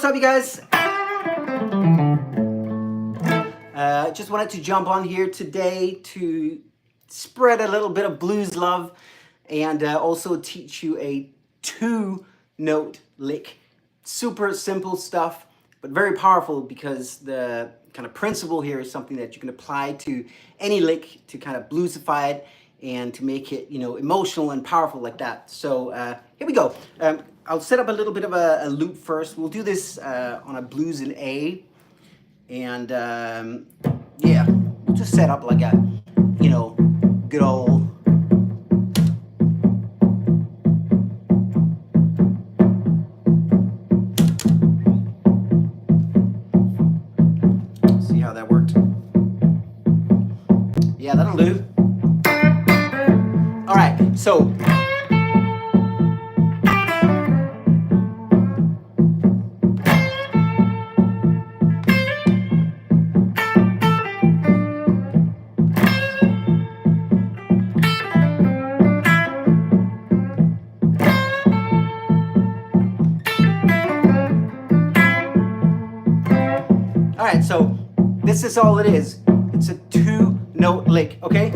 up, you guys? Just wanted to jump on here today to spread a little bit of blues love and also teach you a 2-note lick. Super simple stuff, but very powerful because the kind of principle here is something that you can apply to any lick to kind of bluesify it and to make it, you know, emotional and powerful like that. So here we go. I'll set up a little bit of a loop first. We'll do this on a blues in A. And yeah, we'll just set up like a, you know, good old see how that worked. Yeah, that'll do. All right, so so this is all it is. It's a 2-note lick, okay?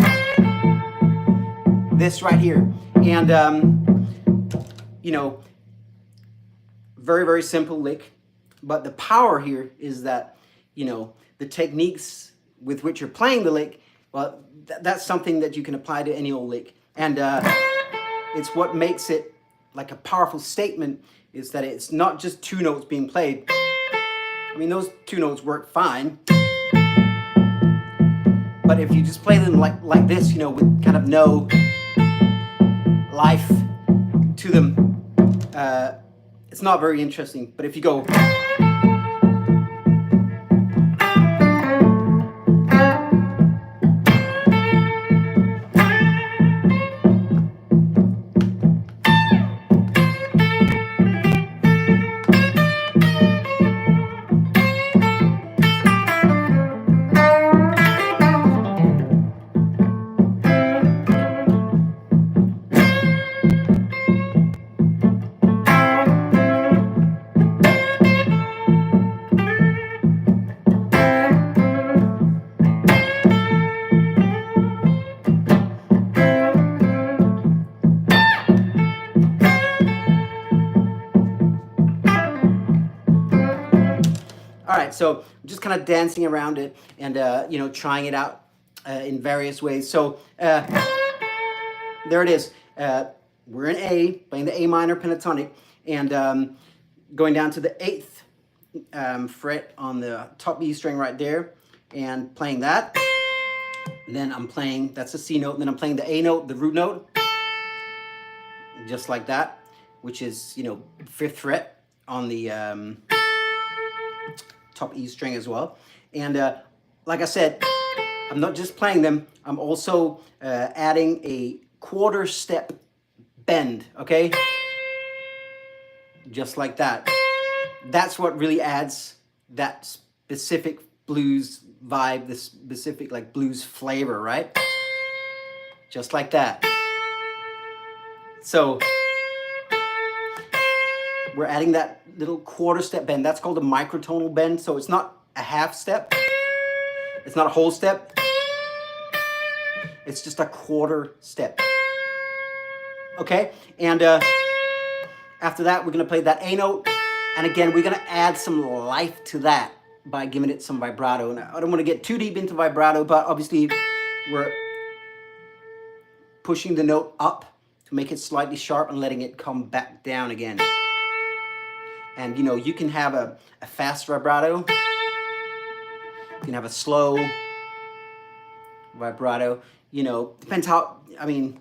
This right here. And, you know, very, very simple lick. But the power here is that, you know, the techniques with which you're playing the lick, well, that's something that you can apply to any old lick. And it's what makes it like a powerful statement is that it's not just 2 notes being played. I mean, those 2 notes work fine, but if you just play them like this, you know, with kind of no life to them, it's not very interesting. But if you go, all right, so I'm just kind of dancing around it and, you know, trying it out in various ways. So there it is. We're in A, playing the A minor pentatonic, and going down to the 8th fret on the top E string right there, and playing that. And then I'm playing, that's the C note, and then I'm playing the A note, the root note, just like that, which is, you know, 5th fret on the top E string as well. And like I said, I'm not just playing them, I'm also adding a 1/4 step bend, okay? Just like that. That's what really adds that specific blues vibe, this specific like blues flavor, right? Just like that. So we're adding that little 1/4 step bend. That's called a microtonal bend. So it's not a half step. It's not a whole step. It's just a 1/4 step. Okay? And after that, we're going to play that A note. And again, we're going to add some life to that by giving it some vibrato. Now, I don't want to get too deep into vibrato, but obviously we're pushing the note up to make it slightly sharp and letting it come back down again. And, you know, you can have a fast vibrato. You can have a slow vibrato. You know, depends how, I mean,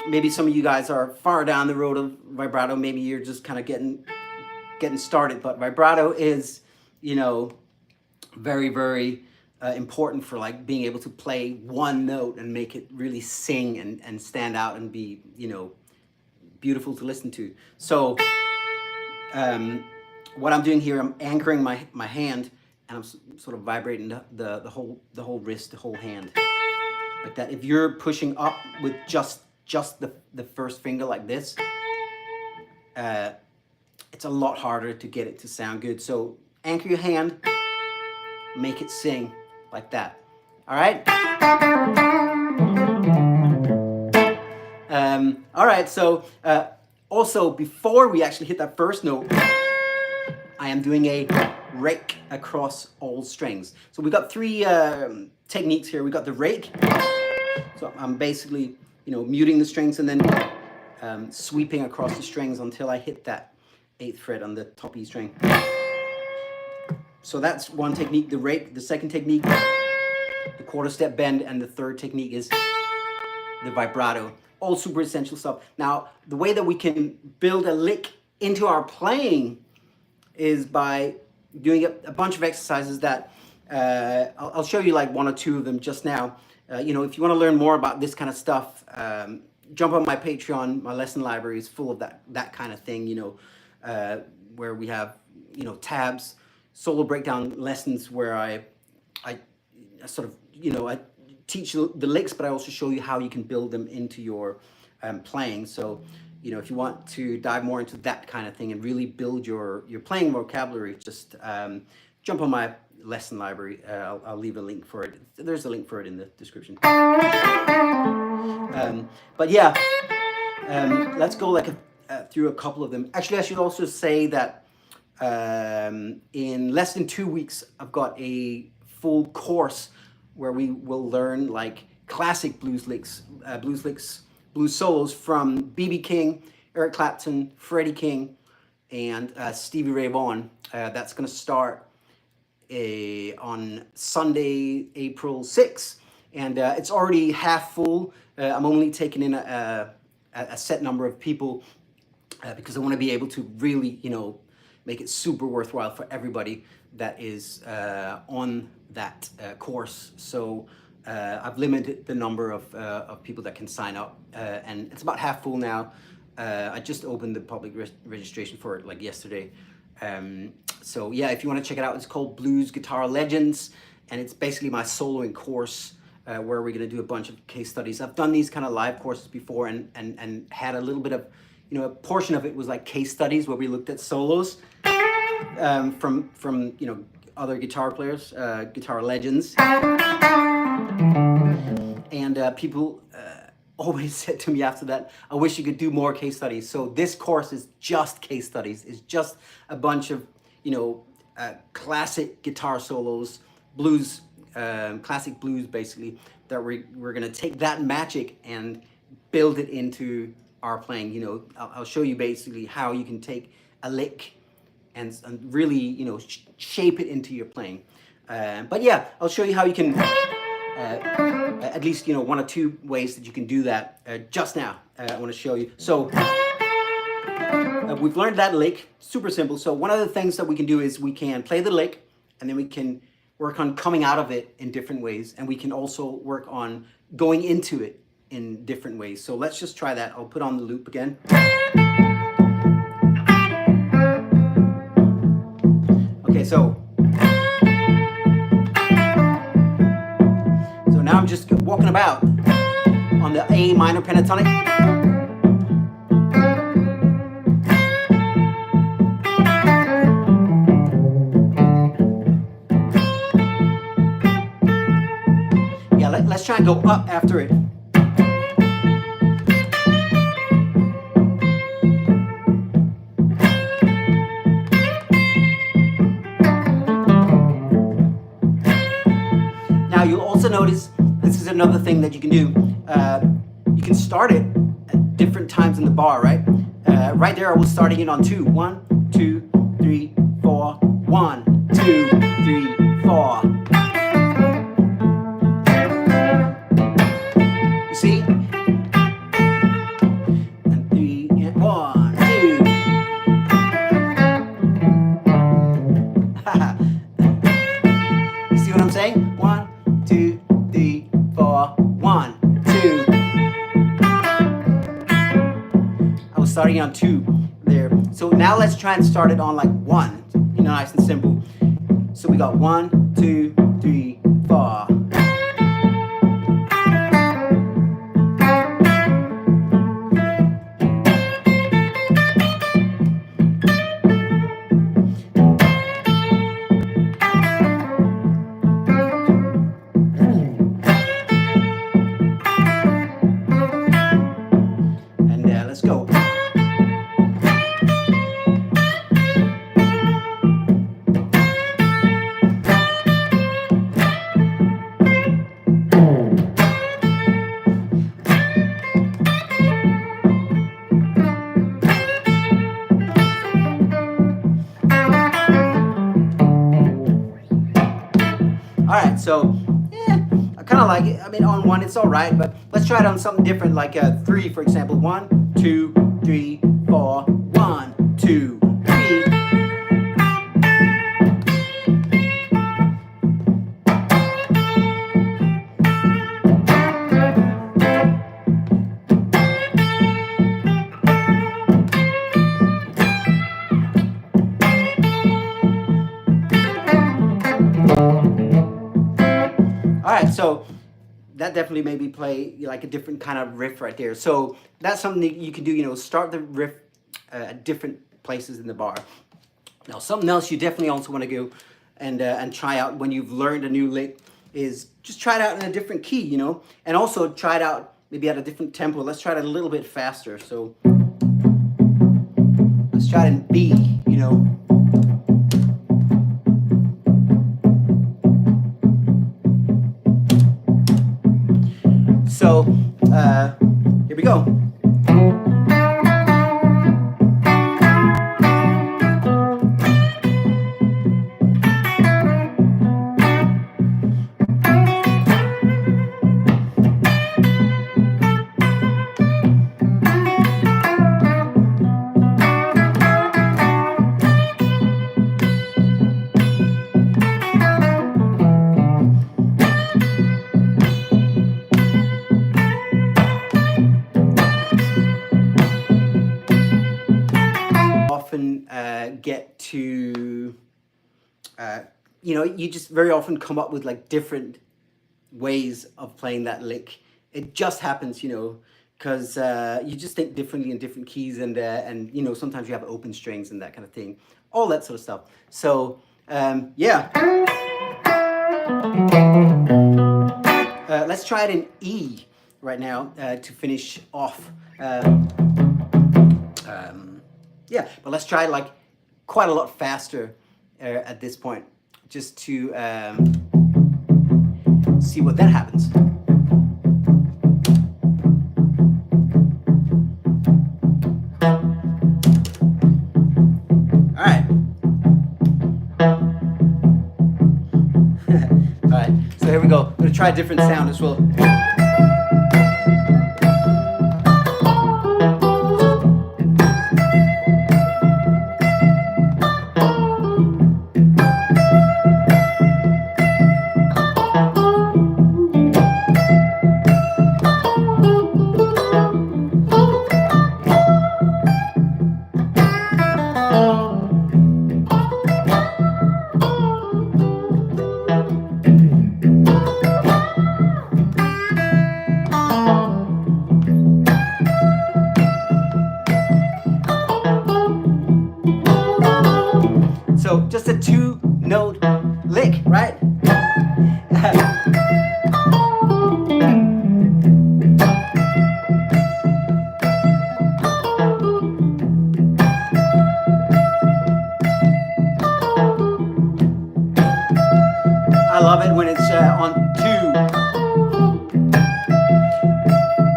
maybe some of you guys are far down the road of vibrato. Maybe you're just kind of getting started. But vibrato is, you know, very, very important for like being able to play one note and make it really sing and stand out and be, you know, beautiful to listen to. So what I'm doing here, I'm anchoring my hand and I'm sort of vibrating the whole wrist, the whole hand like that. If you're pushing up with just the first finger like this, it's a lot harder to get it to sound good. So anchor your hand, make it sing like that. All right? All right, so also before we actually hit that first note, I am doing a rake across all strings. So we've got three techniques here. We got the rake. So I'm basically, muting the strings and then sweeping across the strings until I hit that 8th fret on the top E string. So that's one technique, the rake. The second technique, the quarter step bend, and the third technique is the vibrato. All super essential stuff. Now, the way that we can build a lick into our playing is by doing a bunch of exercises that I'll show you like one or two of them just now. If you want to learn more about this kind of stuff, jump on my Patreon. My lesson library is full of that kind of thing, where we have, tabs, solo breakdown lessons where I sort of, I teach the licks, but I also show you how you can build them into your playing. So, if you want to dive more into that kind of thing and really build your playing vocabulary, just jump on my lesson library. I'll leave a link for it. There's a link for it in the description. But yeah, let's go through a couple of them. Actually, I should also say that in less than 2 weeks, I've got a full course where we will learn like classic blues licks, blues solos from B.B. King, Eric Clapton, Freddie King, and Stevie Ray Vaughan. That's going to start on Sunday, April 6th, and it's already half full. I'm only taking in a set number of people because I want to be able to really, make it super worthwhile for everybody that is on that course. So I've limited the number of people that can sign up, and it's about half full now. I just opened the public registration for it like yesterday. So yeah, if you want to check it out, it's called Blues Guitar Legends, and it's basically my soloing course where we're going to do a bunch of case studies. I've done these kind of live courses before and had a little bit of, a portion of it was like case studies where we looked at solos from other guitar players, guitar legends. And people always said to me after that, I wish you could do more case studies. So this course is just case studies. It's just a bunch of, classic guitar solos, blues, classic blues basically, that we're going to take that magic and build it into our playing. I'll show you basically how you can take a lick and really, shape it into your playing. But yeah, I'll show you how you can, at least, one or two ways that you can do that just now. I want to show you. So we've learned that lick, super simple. So one of the things that we can do is we can play the lick, and then we can work on coming out of it in different ways. And we can also work on going into it in different ways. So let's just try that. I'll put on the loop again. Okay, so now I'm just walking about on the A minor pentatonic. Yeah, let's try and go up after it. Now you'll also notice this is another thing that you can do. You can start it at different times in the bar, right? Right there I was starting it on 2. 1, 2, 3, 4. 1, 2, 3, 4. You see? And 3, and 1, 2. You see what I'm saying? 1, 2, 3, 4. 1, 2. I was starting on 2 there. So now let's try and start it on like 1. Nice and simple. So we got 1, 2, 3, 4. So, yeah, I kind of like it. I mean, on one it's all right, but let's try it on something different, like three, for example. 1, 2, 3, 4. 1, 2, 3. All right, so that definitely made me play like a different kind of riff right there. So that's something that you can do, you know, start the riff at different places in the bar. Now, something else you definitely also want to go and try out when you've learned a new lick is just try it out in a different key, you know, and also try it out maybe at a different tempo. Let's try it a little bit faster. So let's try it in B, you know. So, here we go. Often get to, you know, you just very often come up with like different ways of playing that lick. It just happens, you know, because you just think differently in different keys, and you know, sometimes you have open strings and that kind of thing, all that sort of stuff. So yeah, let's try it in E right now to finish off. Yeah, but let's try it like quite a lot faster at this point, just to see what then happens. All right. All right, so here we go. I'm gonna try a different sound as well. So just a 2-note lick, right? I love it when it's on 2.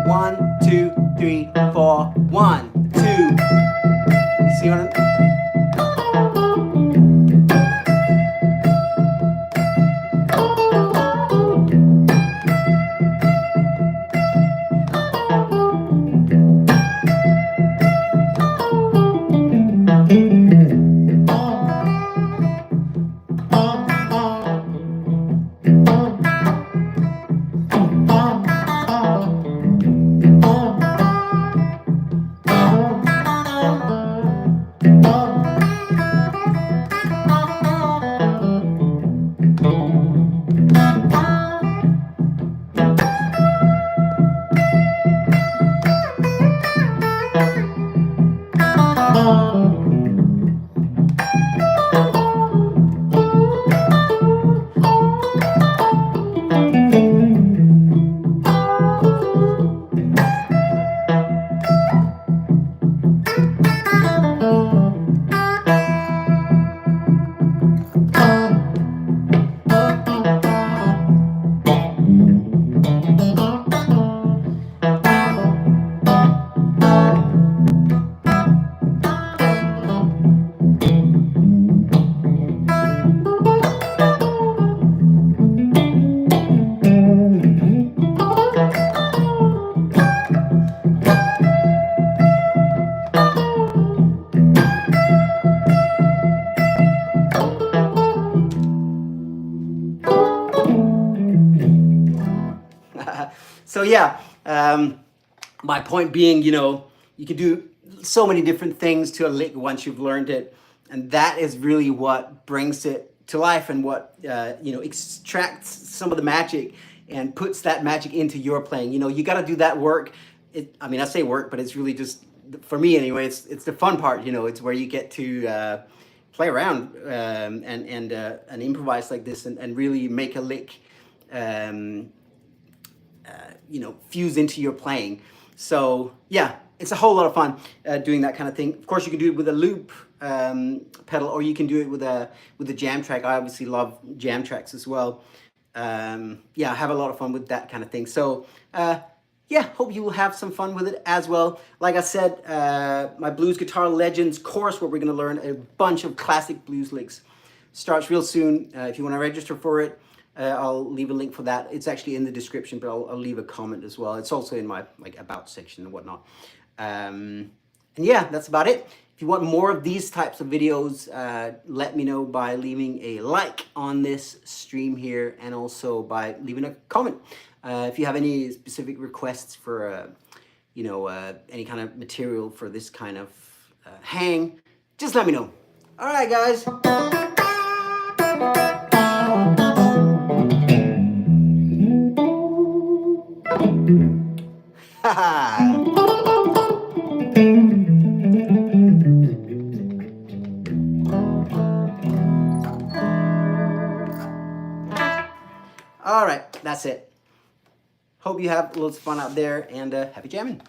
1, 2, 3, 4. 1, 2. See what I'm... yeah, my point being, you know, you can do so many different things to a lick once you've learned it, and that is really what brings it to life, and what you know, extracts some of the magic and puts that magic into your playing. You know, you got to do that work. I mean, I say work, but it's really just, for me anyway, it's the fun part. You know, it's where you get to play around and improvise like this, and really make a lick. You know, fuse into your playing. So yeah, it's a whole lot of fun doing that kind of thing. Of course, you can do it with a loop pedal, or you can do it with a jam track. I obviously love jam tracks as well. Yeah, I have a lot of fun with that kind of thing. So yeah, hope you will have some fun with it as well. Like I said, my Blues Guitar Legends course, where we're going to learn a bunch of classic blues licks, starts real soon. If you want to register for it, I'll leave a link for that. It's actually in the description, but I'll leave a comment as well. It's also in my like about section and whatnot. And yeah, that's about it. If you want more of these types of videos, let me know by leaving a like on this stream here, and also by leaving a comment. If you have any specific requests for, you know, any kind of material for this kind of hang, just let me know. All right, guys. All right, that's it. Hope you have loads of fun out there, and happy jamming.